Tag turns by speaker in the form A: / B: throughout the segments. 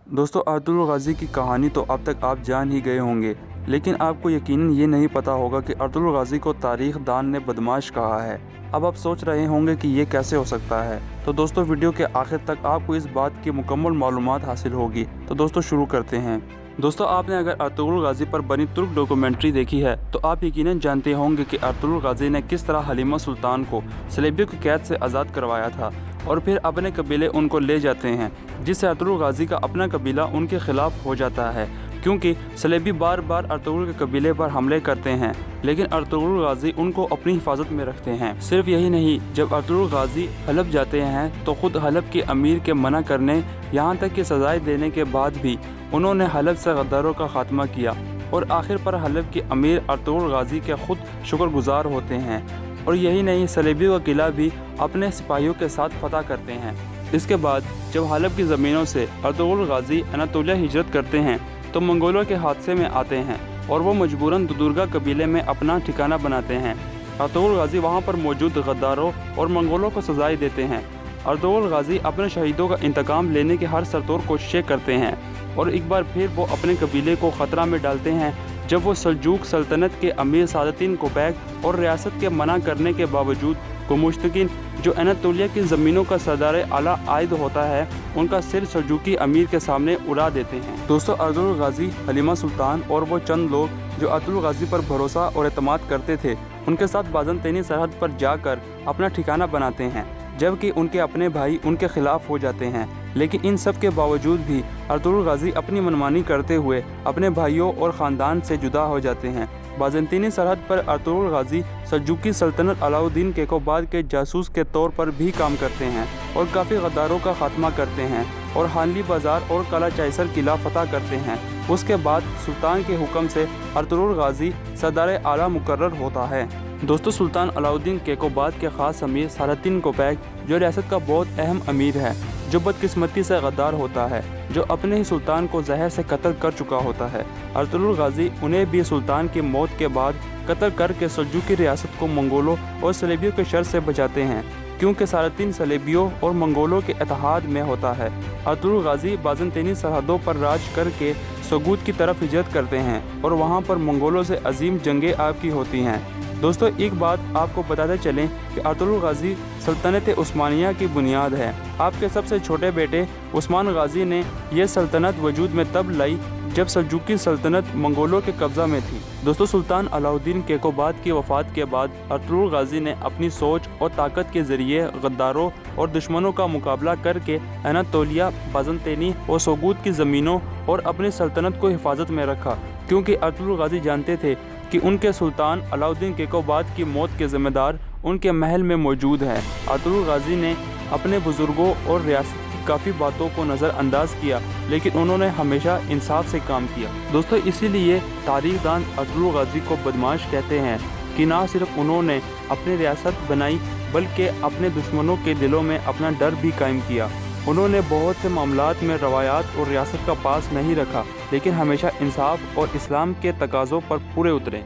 A: दोस्तों, अर्तुगरुल गाजी की कहानी तो अब तक आप जान ही गए होंगे, लेकिन आपको यकीनन ये नहीं पता होगा कि अर्तुगरुल गाजी को तारीख दान ने बदमाश कहा है। अब आप सोच रहे होंगे कि ये कैसे हो सकता है। तो दोस्तों, वीडियो के आखिर तक आपको इस बात की मुकम्मल मालूमात हासिल होगी। तो दोस्तों, शुरू करते हैं। दोस्तों, आपने अगर अर्तुगरुल गाजी पर बनी तुर्क डॉक्यूमेंट्री देखी है तो आप यकीनन जानते होंगे कि अर्तुगरुल गाजी ने किस तरह हलीमा सुल्तान को सलेबियों की कैद से आज़ाद करवाया था और फिर अपने कबीले उनको ले जाते हैं, जिससे अर्तुगरुल गाजी का अपना कबीला उनके खिलाफ हो जाता है, क्योंकि सलेबी बार बार अर्तुगरुल के कबीले पर हमले करते हैं, लेकिन अर्तुगरुल गाजी उनको अपनी हिफाजत में रखते हैं। सिर्फ यही नहीं, जब अर्तुगरुल गाजी हलब जाते हैं तो खुद हलब के अमीर के मना करने यहाँ तक कि सजाएं देने के बाद भी उन्होंने हलब से गद्दारों का खात्मा किया और आखिर पर हलब के अमीर अर्तुगरुल गाजी के खुद शुक्रगुजार होते हैं। और यही नहीं, सलेबियों का किला भी अपने सिपाहियों के साथ फतह करते हैं। इसके बाद जब हलब की ज़मीनों से अर्तुगरुल गाजी अनातोलिया हिजरत करते हैं तो मंगोलों के हादसे में आते हैं और वो मजबूरन दुर्गा कबीले में अपना ठिकाना बनाते हैं। अर्तुगरुल गाजी वहाँ पर मौजूद गद्दारों और मंगोलों को सजाएं देते हैं। अर्तुगरुल गाजी अपने शहीदों का इंतकाम लेने की हर सरतोड़ कोशिशें करते हैं और एक बार फिर वो अपने कबीले को ख़तरा में डालते हैं जब वो सल्जूक सल्तनत के अमीर सादतीन कोपैक और रियासत के मना करने के बावजूद कुमुश्तकिन, जो अनातोलिया की ज़मीनों का सरदार आला आयद होता है, उनका सिर सल्जूकी अमीर के सामने उड़ा देते हैं। दोस्तों, अर्तुगरुल गाजी, हलीमा सुल्तान और वो चंद लोग जो अर्तुगरुल गाजी पर भरोसा और एतमाद करते थे, उनके साथ बाज़ंतीनी सरहद पर जाकर अपना ठिकाना बनाते हैं, जबकि उनके अपने भाई उनके खिलाफ हो जाते हैं। लेकिन इन सब के बावजूद भी अर्तुगरुल गाजी अपनी मनमानी करते हुए अपने भाइयों और ख़ानदान से जुदा हो जाते हैं। बाज़ंतीनी सरहद पर अर्तुगरुल गाजी सल्जूकी सल्तनत अलाउद्दीन केकोबाद के जासूस के तौर पर भी काम करते हैं और काफ़ी गद्दारों का खात्मा करते हैं और हानली बाज़ार और काला चाइसर किला फतह करते हैं। उसके बाद सुल्तान के हुक्म से अर्तुगरुल गाजी सरदार आला मुकर्रर होता है। दोस्तों, सुल्तान अलाउद्दीन केकोबाद के ख़ास अमीर सालातीन कोपैक, जो रियासत का बहुत अहम अमीर है, जो बदकिस्मती से गद्दार होता है, जो अपने ही सुल्तान को जहर से कत्ल कर चुका होता है। अर्तुगरुल गाजी उन्हें भी सुल्तान की मौत के बाद कत्ल करके सल्जूकी रियासत को मंगोलों और सलेबियों के शर से बचाते हैं, क्योंकि सालातीन सलेबियों और मंगोलों के इत्तेहाद में होता है। अर्तुगरुल गाजी बाज़ंतीनी सरहदों पर राज करके सगूद की तरफ हिजरत करते हैं और वहाँ पर मंगोलों से अजीम जंगें आपकी होती हैं। दोस्तों, एक बात आपको बताते चलें कि अर्तुगरुल गाजी सल्तनत उस्मानिया की बुनियाद है। आपके सबसे छोटे बेटे उस्मान गाजी ने यह सल्तनत वजूद में तब लाई जब सल्जूकी सल्तनत मंगोलों के कब्ज़ा में थी। दोस्तों, सुल्तान अलाउद्दीन केकोबाद की वफ़ात के बाद अर्तुगरुल गाजी ने अपनी सोच और ताकत के ज़रिए गद्दारों और दुश्मनों का मुकाबला करके अनातोलिया, बाज़ंतीनी और सगूद की ज़मीनों और अपनी सल्तनत को हिफाजत में रखा, क्योंकि अर्तुगरुल गाजी जानते थे कि उनके सुल्तान अलाउद्दीन केकोबाद की मौत के ज़िम्मेदार उनके महल में मौजूद है। अर्तुगरुल गाजी ने अपने बुज़ुर्गों और रियासत की काफ़ी बातों को नज़रअंदाज किया, लेकिन उन्होंने हमेशा इंसाफ से काम किया। दोस्तों, इसीलिए तारीख दान अर्तुगरुल गाजी को बदमाश कहते हैं कि ना सिर्फ उन्होंने अपनी रियासत बनाई, बल्कि अपने दुश्मनों के दिलों में अपना डर भी कायम किया। उन्होंने बहुत से मामलात में रवायात और रियासत का पास नहीं रखा, लेकिन हमेशा इंसाफ और इस्लाम के तकाज़ों पर पूरे उतरे।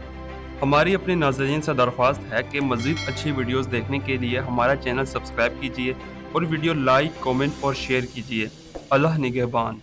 B: हमारी अपने नाज़रीन से दरख्वास्त है कि मज़ीद अच्छी वीडियोस देखने के लिए हमारा चैनल सब्सक्राइब कीजिए और वीडियो लाइक, कमेंट और शेयर कीजिए। अल्लाह निगहबान।